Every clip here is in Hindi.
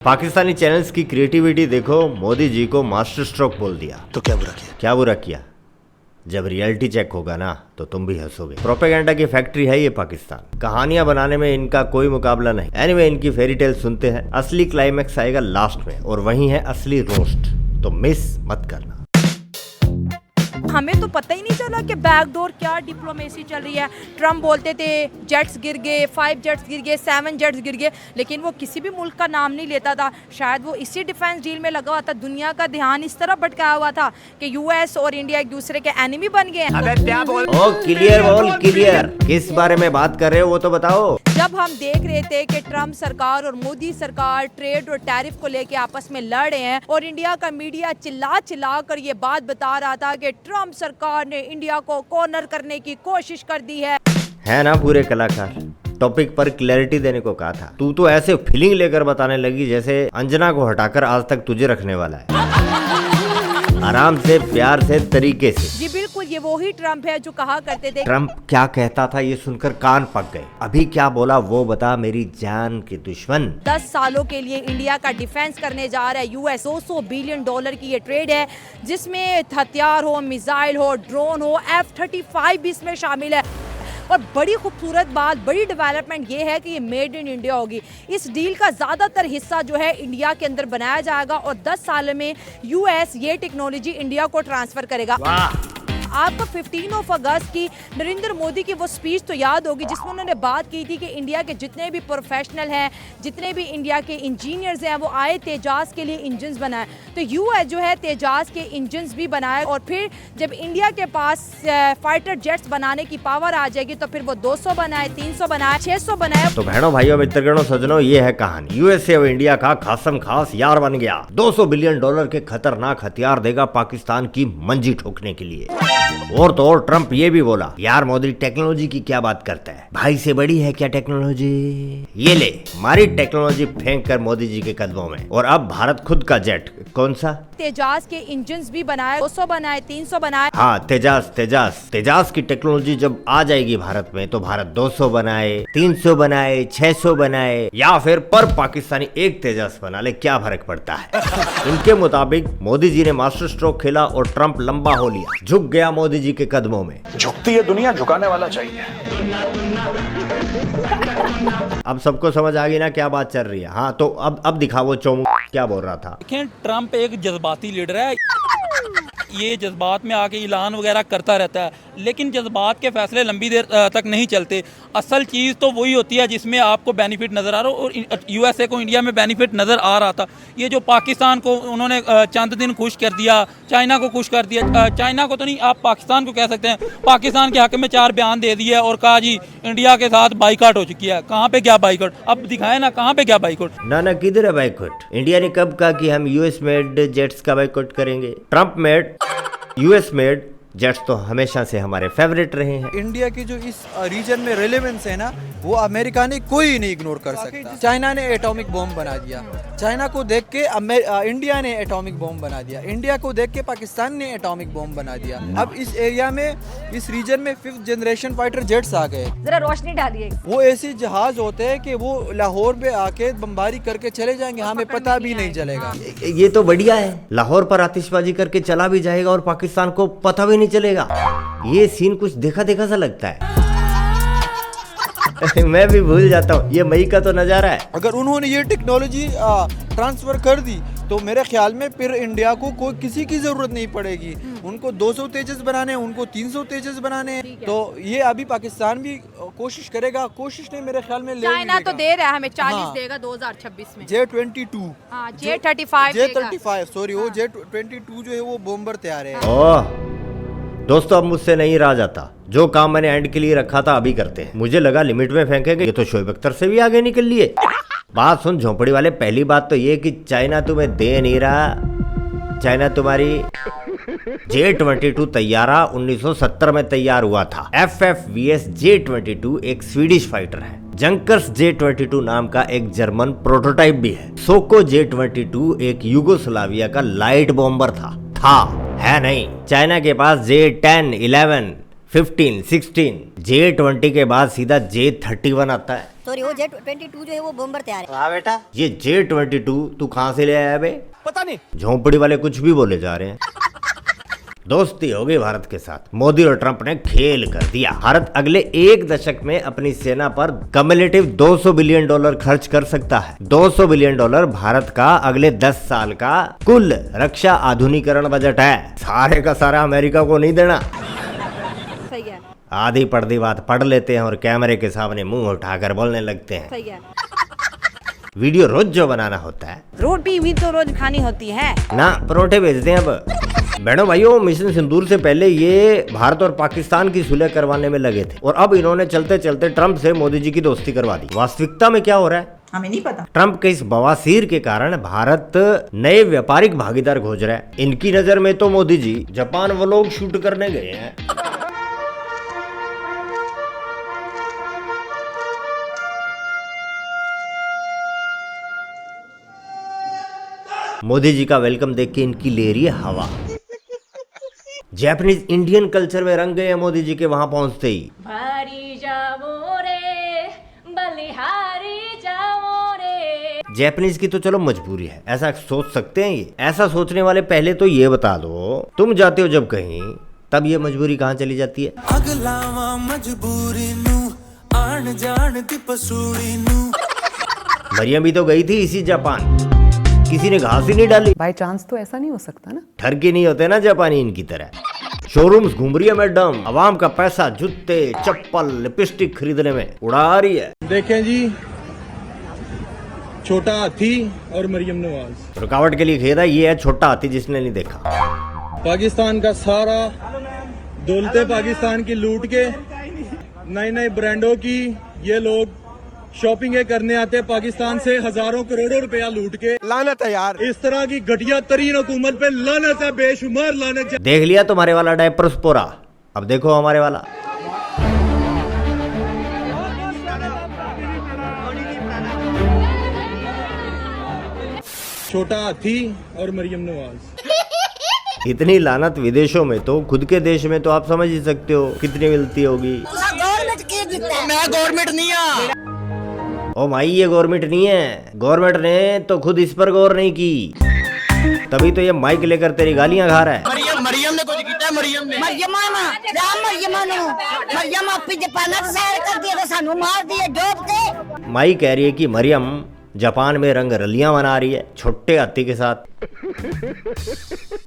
पाकिस्तानी चैनल्स की क्रिएटिविटी देखो, मोदी जी को मास्टर स्ट्रोक बोल दिया। तो क्या बुरा किया? क्या बुरा किया? जब रियलिटी चेक होगा ना तो तुम भी हंसोगे। प्रोपेगेंडा की फैक्ट्री है ये पाकिस्तान। कहानियां बनाने में इनका कोई मुकाबला नहीं। एनीवे, इनकी फेरी टेल सुनते हैं। असली क्लाइमैक्स आएगा लास्ट में और वही है असली रोस्ट, तो मिस मत करना। हमें तो पता ही नहीं चला कि बैकडोर क्या डिप्लोमेसी चल रही है। ट्रम्प बोलते थे जेट्स गिर गए, 5 जेट्स गिर गए, 7 जेट्स गिर गए, लेकिन वो किसी भी मुल्क का नाम नहीं लेता था। शायद वो इसी डिफेंस डील में लगा हुआ था। दुनिया का ध्यान इस तरह भटकाया हुआ था कि यूएस और इंडिया एक दूसरे के एनिमी बन गए हैं। ओ क्लियर बोल, क्लियर। किस बारे में बात कर रहे हो वो तो बताओ। जब हम देख रहे थे कि ट्रम्प सरकार और मोदी सरकार ट्रेड और टैरिफ को लेके आपस में लड़ रहे हैं और इंडिया का मीडिया चिल्ला कर ये बात बता रहा था कि ट्रम्प सरकार ने इंडिया को कॉर्नर करने की कोशिश कर दी है ना पूरे कलाकार। टॉपिक पर क्लैरिटी देने को कहा था। तू तो ऐसे फीलिंग लेकर बताने लगी जैसे अंजना को हटाकर आज तक तुझे रखने वाला है। आराम से, प्यार से, तरीके से। जी बिल्कुल, ये वही ट्रम्प है जो कहा करते थे। ट्रम्प क्या कहता था ये सुनकर कान पक गए। अभी क्या बोला वो बता मेरी जान के दुश्मन। 10 सालों के लिए इंडिया का डिफेंस करने जा रहा है यूएस। $200 बिलियन की ये ट्रेड है जिसमें हथियार हो, मिसाइल हो, ड्रोन हो, F-35 भी इसमें शामिल है। और बड़ी खूबसूरत बात, बड़ी डेवलपमेंट ये है कि ये मेड इन इंडिया होगी। इस डील का ज़्यादातर हिस्सा जो है इंडिया के अंदर बनाया जाएगा और 10 साल में यूएस ये टेक्नोलॉजी इंडिया को ट्रांसफ़र करेगा। आपको 15 अगस्त की नरेंद्र मोदी की वो स्पीच तो याद होगी जिसमें उन्होंने बात की थी कि इंडिया के जितने भी प्रोफेशनल हैं, जितने भी इंडिया के इंजीनियर्स हैं, वो आए तेजास के लिए इंजन्स बनाए। तो यूएस जो है तेजास के इंजन्स भी बनाए और फिर जब इंडिया के पास फाइटर जेट्स बनाने की पावर आ जाएगी तो फिर वो 200 बनाए, 300 बनाए, 600 बनाए। तो बहनों, भाइयों, मित्रगणों, सज्जनों, ये है कहानी। यूएसए अब इंडिया का खासम खास यार बन गया। $200 बिलियन के खतरनाक हथियार देगा पाकिस्तान की मंजी ठोकने के लिए। और तो और ट्रम्प ये भी बोला, यार मोदी टेक्नोलॉजी की क्या बात करता है, भाई से बड़ी है क्या टेक्नोलॉजी। ये ले, हमारी टेक्नोलॉजी फेंक कर मोदी जी के कदमों में। और अब भारत खुद का जेट, कौन सा, तेजास के इंजन्स भी बनाए, 200 बनाए, 300 बनाए। हाँ, तेजास की टेक्नोलॉजी जब आ जाएगी भारत में तो भारत 200 बनाए, 300 बनाए, 600 बनाए या फिर पर पाकिस्तानी एक तेजास बना ले, क्या फर्क पड़ता है। इनके मुताबिक मोदी जी ने मास्टर स्ट्रोक खेला और ट्रम्प लंबा हो लिया, झुक गया मोदी जी के कदमों में। झुकती है दुनिया, झुकाने वाला चाहिए। अब सबको समझ आ गई ना क्या बात चल रही है। हाँ, तो अब दिखा वो चोमू क्या बोल रहा था। देखें, ट्रम्प एक जज्बाती लीडर है। ये जज्बात में आके ऐलान वगैरह करता रहता है, लेकिन जज्बात के फैसले लंबी देर तक नहीं चलते। असल चीज़ तो वही होती है जिसमें आपको बेनिफिट नज़र आ रहा हो, और यूएसए को इंडिया में बेनिफिट नज़र आ रहा था। ये जो पाकिस्तान को उन्होंने चंद दिन खुश कर दिया, चाइना को खुश कर दिया। चाइना को तो नहीं, आप पाकिस्तान को कह सकते हैं। पाकिस्तान के हक में 4 बयान दे दिए और कहा जी इंडिया के साथ बाइकआउट हो चुकी है। कहाँ पे क्या बाइकआउट, अब दिखाए ना कहाँ पे क्या बाइकआउट। ना किधर है बाइकआउट। इंडिया ने कब कहा कि हम यूएस मेड जेट्स का बाइकआउट करेंगे। Trump made, US made jets तो हमेशा से हमारे फेवरेट रहे हैं। इंडिया की जो इस रीजन में रेलेवेंस है ना, वो अमेरिका ने कोई नहीं इग्नोर कर सकता। चाइना ने एटॉमिक बॉम्ब बना दिया, चाइना को देख के इंडिया ने एटॉमिक बॉम्ब बना दिया, इंडिया को देख के पाकिस्तान ने एटॉमिक बॉम्ब बना दिया। अब इस एरिया में, इस रीजन में 5th जनरेशन फाइटर जेट्स आ गए। जरा रोशनी डालिए। वो ऐसे जहाज होते हैं कि वो लाहौर में आके बमबारी करके चले जाएंगे, हमें पता भी नहीं चलेगा। ये तो बढ़िया है, लाहौर पर आतिशबाजी करके चला भी जाएगा और पाकिस्तान को पता भी नहीं चलेगा। ये सीन कुछ देखा देखा सा लगता है। मैं भी भूल जाता हूँ, ये मई का तो नजारा है। अगर उन्होंने ये टेक्नोलॉजी ट्रांसफर कर दी तो मेरे ख्याल में फिर इंडिया को कोई किसी की जरूरत नहीं पड़ेगी। उनको 200 तेजस बनाने, उनको 300 तेजस बनाने। तो ये अभी पाकिस्तान भी कोशिश करेगा, कोशिश नहीं मेरे ख्याल में चाइना तो दे रहा है हमें 40 देगा 2026 में। J-22, J-35 सॉरी, वो J-22 जो है वो बॉम्बर तैयार है। ओह दोस्तों, अब मुझसे नहीं रहा जाता। जो काम मैंने एंड के लिए रखा था अभी करते हैं। मुझे लगा लिमिट में फेंकेंगे, ये तो शोएब अख्तर से भी आगे निकल लिए। बात सुन झोंपड़ी वाले, पहली बात तो ये कि चाइना तुम्हें दे नहीं रहा। चाइना तुम्हारी J-22 तैयारा 1970 में तैयार हुआ था। FFVS J-22 एक स्वीडिश फाइटर है। जंकर्स J-22 नाम का एक जर्मन प्रोटोटाइप भी है। सोको J-22 एक यूगोस्लाविया का लाइट बॉम्बर था है नहीं। चाइना के पास J-10, 11, 15, 16, J-20 के बाद सीधा J-31 आता है। सॉरी वो J-22 जो है वो बॉम्बर तैयार है। ये J-22 तू कहाँ से ले आया बे? पता नहीं। झोंपड़ी वाले कुछ भी बोले जा रहे हैं। दोस्ती हो गई भारत के साथ। मोदी और ट्रंप ने खेल कर दिया। भारत अगले एक दशक में अपनी सेना पर कम्युलेटिव $200 बिलियन खर्च कर सकता है। $200 बिलियन भारत का अगले 10 साल का कुल रक्षा आधुनिकीकरण बजट है। सारे का सारा अमेरिका को नहीं देना। सही है, आधी पड़दी बात पढ़ लेते हैं और कैमरे के सामने मुंह उठाकर बोलने लगते हैं। सही है। वीडियो रोज जो बनाना होता है, रोटी भी तो रोज खानी होती है ना परोठे भेजते हैं। अब बहनों भाइयों, मिशन सिंदूर से पहले ये भारत और पाकिस्तान की सुलह करवाने में लगे थे और अब इन्होंने चलते चलते ट्रंप से मोदी जी की दोस्ती करवा दी। वास्तविकता में क्या हो रहा है हमें नहीं पता। ट्रंप के इस बवासीर के कारण भारत नए व्यापारिक भागीदार खोज रहा है। इनकी नजर में तो Modi ji Japan vlog shoot करने गए हैं। मोदी जी का वेलकम देख के इनकी ले रही है हवा। जापानीज इंडियन कल्चर में रंग गए हैं मोदी जी के वहां पहुंचते ही। भारी जाओ रे बलिहारी जाओ रे। जापानीज की तो चलो मजबूरी है, ऐसा सोच सकते हैं ये। ऐसा सोचने वाले पहले तो ये बता दो, तुम जाते हो जब कहीं तब ये मजबूरी कहाँ चली जाती है? अगलावा मजबूरी नू आन जान दी पसूड़ी नू। मरियम भी तो गई थी इसी जापान, किसी ने घास ही नहीं डाली। बाय चांस तो ऐसा नहीं हो सकता ना। ठरकी नहीं होते ना जापानी इनकी तरह। शोरूम्स घूम रही है मैडम, आवाम का पैसा जूते चप्पल लिपस्टिक खरीदने में उड़ा रही है। देखें जी, छोटा हाथी और मरियम नवाज। रुकावट के लिए खेद है, ये है छोटा हाथी जिसने नहीं देखा। पाकिस्तान का सारा दौलतें पाकिस्तान की लूट के नए नए ब्रांडों की ये लोग शॉपिंग करने आते हैं पाकिस्तान से, हजारों करोड़ों रुपया लूट के। लानत है यार, इस तरह की घटिया तरीन हुकूमत पे लानत है, बेशुमार लानत। देख लिया तुम्हारे वाला डायपर स्पोरा, अब देखो हमारे वाला। छोटा हाथी और मरियम नवाज। इतनी लानत विदेशों में तो खुद के देश में तो आप समझ ही सकते हो कितनी मिलती होगी। मैं गवर्नमेंट नहीं है। ओ भाई, ये गवर्नमेंट नहीं है, गवर्नमेंट ने तो खुद इस पर गौर नहीं की, तभी तो ये माइक लेकर तेरी गालियां खा रहा है। मरियम ने कुछ किया। मरियम अपनी जापान से सैर कर दिया तो सानू मार दिए डूब के। माई कह रही है कि मरियम जापान में रंग रलियां मना रही है छोटे हाथी के साथ,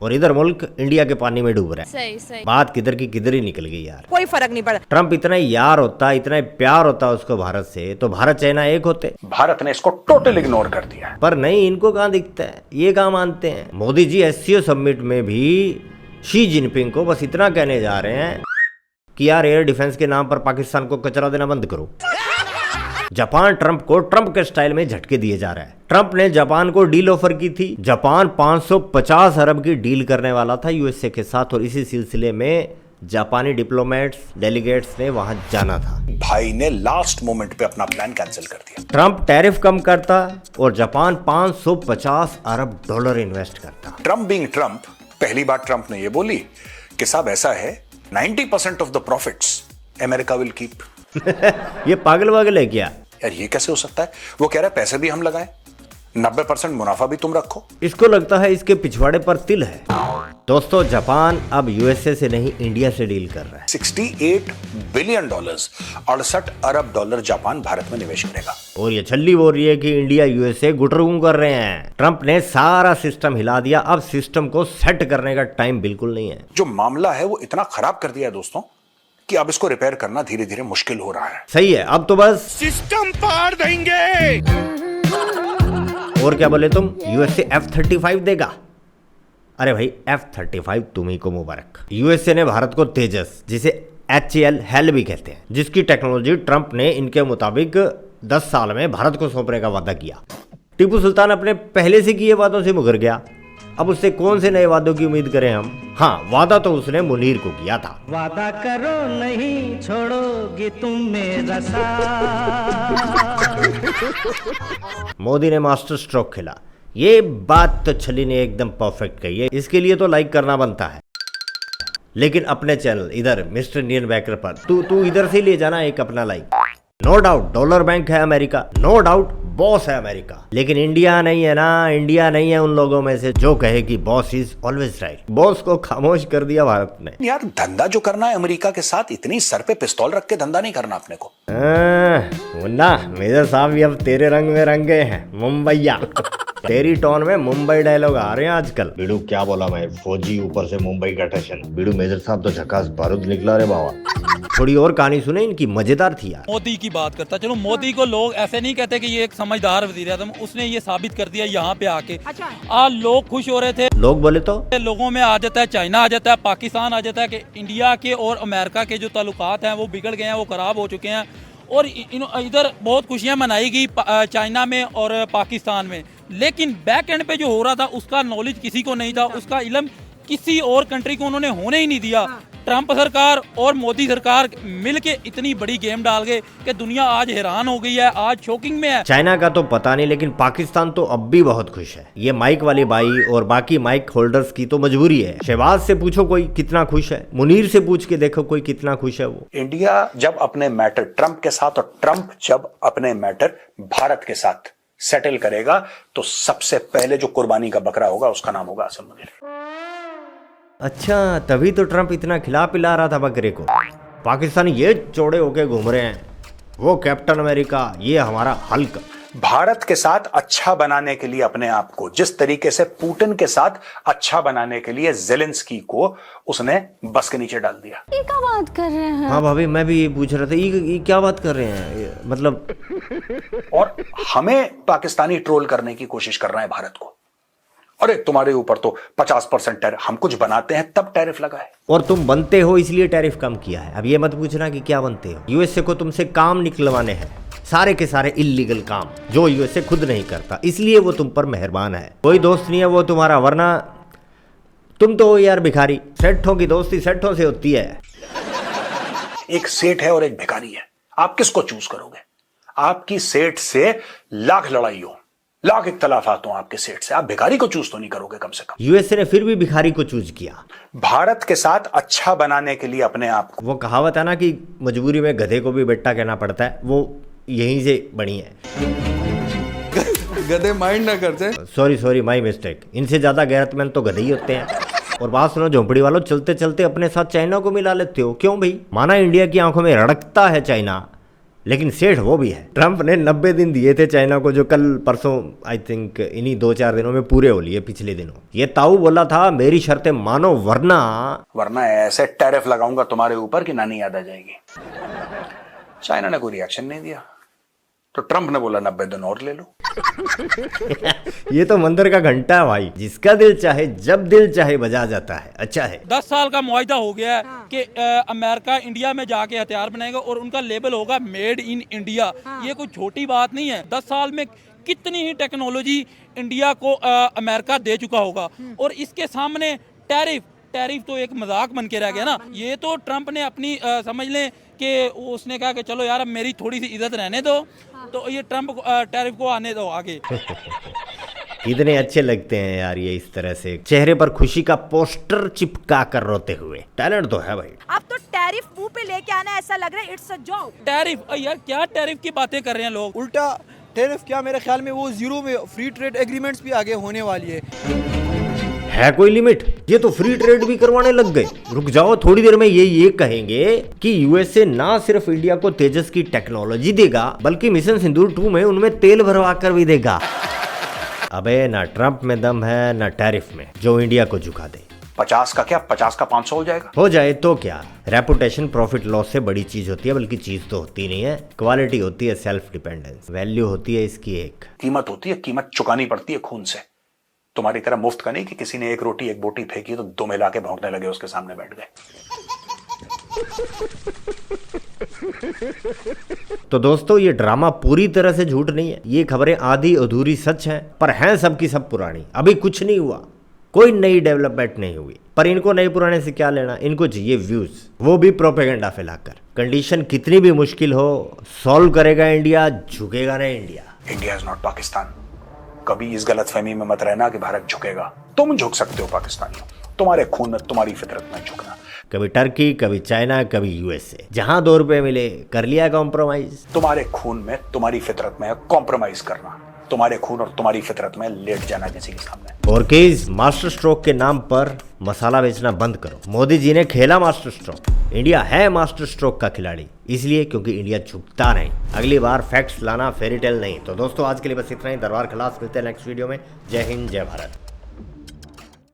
और इधर मुल्क इंडिया के पानी में डूब रहा है। सही सही। बात किधर की किधर ही निकल गई यार। कोई फर्क नहीं पड़ा। ट्रंप इतना यार होता, इतना प्यार होता उसको भारत से, तो भारत चाइना एक होते। भारत ने इसको टोटल इग्नोर कर दिया। पर नहीं, इनको कहाँ दिखता है, ये कहाँ मानते हैं। मोदी जी SCO समिट में भी शी जिनपिंग को बस इतना कहने जा रहे हैं कि यार एयर डिफेंस के नाम पर पाकिस्तान को कचरा देना बंद करो। जापान ट्रंप को ट्रंप के स्टाइल में झटके दिए जा रहा है। ट्रंप ने जापान को डील ऑफर की थी। जापान 550 अरब की डील करने वाला था USA के साथ, और इसी सिलसिले में जापानी डिप्लोमेट्स डेलीगेट्स ने वहां जाना था। भाई ने लास्ट मोमेंट पे अपना प्लान कैंसिल कर दिया। ट्रंप टैरिफ कम करता और जापान $550 अरब इन्वेस्ट करता। ट्रंप बीइंग ट्रंप, पहली बार ट्रंप ने ये बोली कि साहब ऐसा है 90% of the profits America will keep. ये पागल वागल है क्या यार, ये कैसे हो सकता है? वो कह रहा है पैसे भी हम लगाएं, 90% मुनाफा भी तुम रखो। इसको लगता है इसके पिछवाड़े पर तिल है। दोस्तों, जापान अब USA से नहीं इंडिया से डील कर रहा है। $68 बिलियन, 68 अरब डॉलर जापान भारत में निवेश करेगा। और ये छल्ली बोल रही है कि इंडिया USA गुटरगुम कर रहे हैं। ट्रंप ने सारा सिस्टम हिला दिया, अब सिस्टम को सेट करने का टाइम बिल्कुल नहीं है। जो मामला है वो इतना खराब कर दिया है दोस्तों कि अब इसको रिपेयर करना धीरे धीरे मुश्किल हो रहा है। सही है, अब तो बस सिस्टम पार देंगे। और क्या बोले तुम, USA F-35 देगा? अरे भाई, F-35 तुम्ही को मुबारक। USA ने भारत को तेजस, जिसे HAL हेल भी कहते हैं, जिसकी टेक्नोलॉजी ट्रंप ने इनके मुताबिक 10 साल में भारत को सौंपने का वादा किया। टीपू सुल्तान अपने पहले से किए वादों से मुकर गया, अब उससे कौन से नए वादों की उम्मीद करें हम। हाँ, वादा तो उसने मुनीर को किया था। वादा करो नहीं छोड़ोगे तुम मेरा साथ। मोदी ने मास्टर स्ट्रोक खेला। ये बात तो छली ने एकदम परफेक्ट कही है, इसके लिए तो लाइक करना बनता है। लेकिन अपने चैनल इधर मिस्टर इंडियन बैकर पर तू इधर से ले जाना एक अपना like. No doubt dollar bank है अमेरिका, नो डाउट बॉस है अमेरिका, लेकिन इंडिया नहीं है ना। इंडिया नहीं है उन लोगों में से जो कहे कि boss is always right. Boss को खामोश कर दिया भारत ने। यार धंधा जो करना है अमेरिका के साथ, इतनी सर पे पिस्तौल रख के धंधा नहीं करना अपने को। मुन्ना मेजर साहब भी अब तेरे रंग में रंगे हैं, मुंबईया। तेरी टोन में मुंबई डायलॉग आ रहे हैं आजकल। बीड़ू क्या बोला मैं, फौजी ऊपर से मुंबई का स्टेशन। बीड़ू मेजर साहब तो झकास बारूद निकला रे बाबा। थोड़ी और कहानी सुने इनकी, मजेदार थी यार। मोदी की बात करता, चलो मोदी को लोग ऐसे नहीं कहते कि ये एक समझदार वजीर आज़म, उसने ये साबित कर दिया यहाँ पे आके। आज लोग खुश हो रहे थे, लोग बोले तो लोगों में आ जाता है चाइना, आ जाता है पाकिस्तान, आ जाता है कि इंडिया के और अमेरिका के जो ताल्लुकात हैं वो बिगड़ गए हैं, वो खराब हो चुके हैं। और इधर बहुत खुशियां मनाई गई चाइना में और पाकिस्तान में, लेकिन बैक एंड पे जो हो रहा था उसका नॉलेज किसी को नहीं था, उसका इल्म किसी और कंट्री को उन्होंने होने ही नहीं दिया। ट्रंप सरकार और मोदी सरकार मिलके इतनी बड़ी गेम डाल गए कि दुनिया आज हैरान हो गई है, आज शॉकिंग में है। चाइना का तो पता नहीं, लेकिन पाकिस्तान तो अब भी बहुत खुश है। ये माइक वाली बाई और बाकी माइक होल्डर्स की तो मजबूरी है। शहबाज से पूछो कोई कितना खुश है, मुनीर से पूछ के देखो कोई कितना खुश है वो। इंडिया जब अपने मैटर ट्रंप के साथ और ट्रंप जब अपने मैटर भारत के साथ सेटल करेगा तो सबसे पहले जो कुर्बानी का बकरा होगा उसका नाम होगा आसिम मुनीर। अच्छा, तभी तो ट्रंप इतना खिला पिला रहा था बकरे को। पाकिस्तानी ये चौड़े होके घूम रहे हैं, वो कैप्टन अमेरिका, ये हमारा हल्क। भारत के साथ अच्छा बनाने के लिए अपने आप को, जिस तरीके से पुतिन के साथ अच्छा बनाने के लिए जेलेंस्की को उसने बस के नीचे डाल दिया। ये क्या बात कर रहे हैं? हाँ भाभी, मैं भी ये पूछ रहा था, ये क्या बात कर रहे हैं मतलब। और हमें पाकिस्तानी ट्रोल करने की कोशिश कर रहा है भारत को। अरे तुम्हारे ऊपर तो 50% टैरिफ, हम कुछ बनाते हैं तब टैरिफ लगा है। और तुम बनते हो इसलिए टैरिफ कम किया है। अब ये मत पूछना कि क्या बनते हो। यूएसए को तुमसे काम निकलवाने हैं, सारे के सारे इल्लीगल काम जो यूएसए खुद नहीं करता, इसलिए वो तुम पर मेहरबान है। कोई दोस्त नहीं है वो तुम्हारा, वरना तुम तो हो यार भिखारी। सेठों की दोस्ती सेठों से होती है। एक सेठ है और एक भिखारी है, आप किसको चूज करोगे? आपकी सेठ से लाख लड़ाई हो, लाख इख्तलाफात हो आपके सेठ से, आप भिखारी को चूज तो नहीं करोगे कम से कम। यूएसए ने फिर भी भिखारी को चूज किया। भारत के साथ अच्छा बनाने के लिए अपने आप को, वो कहावत है ना कि मजबूरी में गधे को भी बेटा कहना पड़ता है, वो यहीं से बनी है। गधे माइंड ना करते। Sorry my mistake. इनसे ज्यादा गैरतमंद तो गधे ही होते हैं। और बात सुनो झोंपड़ी वालों, चलते चलते अपने साथ चाइना को मिला लेते हो, क्यों भाई? माना इंडिया की आंखों में रड़कता है चाइना, लेकिन सेठ वो भी है। ट्रंप ने 90 दिन दिए थे चाइना को, जो कल परसों आई थिंक इन्हीं 2-4 दिनों में पूरे हो लिए, पिछले दिनों। ये ताऊ बोला था मेरी शर्तें मानो वरना ऐसे टैरिफ लगाऊंगा तुम्हारे ऊपर कि नानी याद आ जाएगी। चाइना ने कोई रिएक्शन नहीं दिया तो ट्रंप ने बोला 90 दिन और ले लो। ये तो मंदिर का घंटा है भाई, जिसका दिल चाहे जब दिल चाहे बजा जाता है। अच्छा है 10 साल का मुआहदा हो गया है कि अमेरिका इंडिया में जाके हथियार बनाएगा और उनका लेबल होगा मेड इन इंडिया। ये कोई छोटी बात नहीं है। 10 साल में कितनी ही टेक्नोलॉजी इंडिया को अमेरिका दे चुका होगा, और इसके सामने टैरिफ तो एक मजाक बन के रह गया ना। ये तो ट्रंप ने अपनी समझ लें कि उसने कहा कि चलो यार अब मेरी थोड़ी सी इज्जत रहने दो, तो ये ट्रंप टैरिफ को आने दो आगे। कितने अच्छे लगते हैं यार ये, इस तरह से चेहरे पर खुशी का पोस्टर चिपका कर रोते हुए। टैलेंट तो है भाई। अब तो टैरिफ मुंह पे लेके आना ऐसा लग रहा है इट्स अ जॉब। टैरिफ यार, क्या टैरिफ की बातें कर रहे हैं लोग। उल्टा टैरिफ क्या, मेरे ख्याल में वो जीरो में फ्री ट्रेड एग्रीमेंट्स भी आगे होने वाली है कोई लिमिट? ये तो फ्री ट्रेड भी करवाने लग गए। रुक जाओ, थोड़ी देर में ये कहेंगे कि यूएसए ना सिर्फ इंडिया को तेजस की टेक्नोलॉजी देगा, बल्कि मिशन सिंदूर 2 में उनमें तेल भरवा कर भी देगा। अबे ना ट्रंप में दम है ना टैरिफ में जो इंडिया को झुका दे। 50 का क्या, 50 का 500 हो जाएगा। हो जाए तो क्या, रेपुटेशन प्रॉफिट लॉस से बड़ी चीज होती है, बल्कि चीज तो होती नहीं है। क्वालिटी होती है सेल्फ डिपेंडेंस, वैल्यू होती है इसकी एक कीमत होती है, कीमत चुकानी पड़ती है खून से। तुम्हारी तरह मुफ्त का नहीं कि किसी ने एक रोटी एक बोटी फेंकी तो 2 मिला के भौंकने लगे उसके सामने बैठ गए। तो दोस्तों ये ड्रामा पूरी तरह से झूठ नहीं है। ये खबरें आधी अधूरी सच हैं, पर हैं सब की सब पुरानी। अभी कुछ नहीं हुआ, कोई नई डेवलपमेंट नहीं हुई, पर इनको नए पुराने से क्या लेना। इनको चाहिए व्यूज, वो भी प्रोपेगेंडा फैलाकर। कंडीशन कितनी भी मुश्किल हो, सॉल्व करेगा इंडिया, झुकेगा ना India. India is not Pakistan. कभी इस गलतफहमी में मत रहना कि भारत झुकेगा। तुम झुक सकते हो पाकिस्तानियों, तुम्हारे खून में, तुम्हारी फितरत में झुकना। कभी टर्की, कभी चाइना, कभी यूएसए। जहां 2 रुपए मिले कर लिया कॉम्प्रोमाइज। तुम्हारे खून में, तुम्हारी फितरत में कॉम्प्रोमाइज करना, तुम्हारे खून और तुम्हारी फितरत में लेट जाना किसी के सामने। और केस मास्टर स्ट्रोक के नाम पर मसाला बेचना बंद करो। मोदी जी ने खेला मास्टर स्ट्रोक। इंडिया है मास्टर स्ट्रोक का खिलाड़ी, इसलिए क्योंकि इंडिया झुकता नहीं। अगली बार फैक्ट्स लाना, फेरी टेल नहीं। तो दोस्तों आज के लिए बस इतना ही। दरबार खलास, मिलते हैं नेक्स्ट वीडियो में। जय हिंद, जय भारत।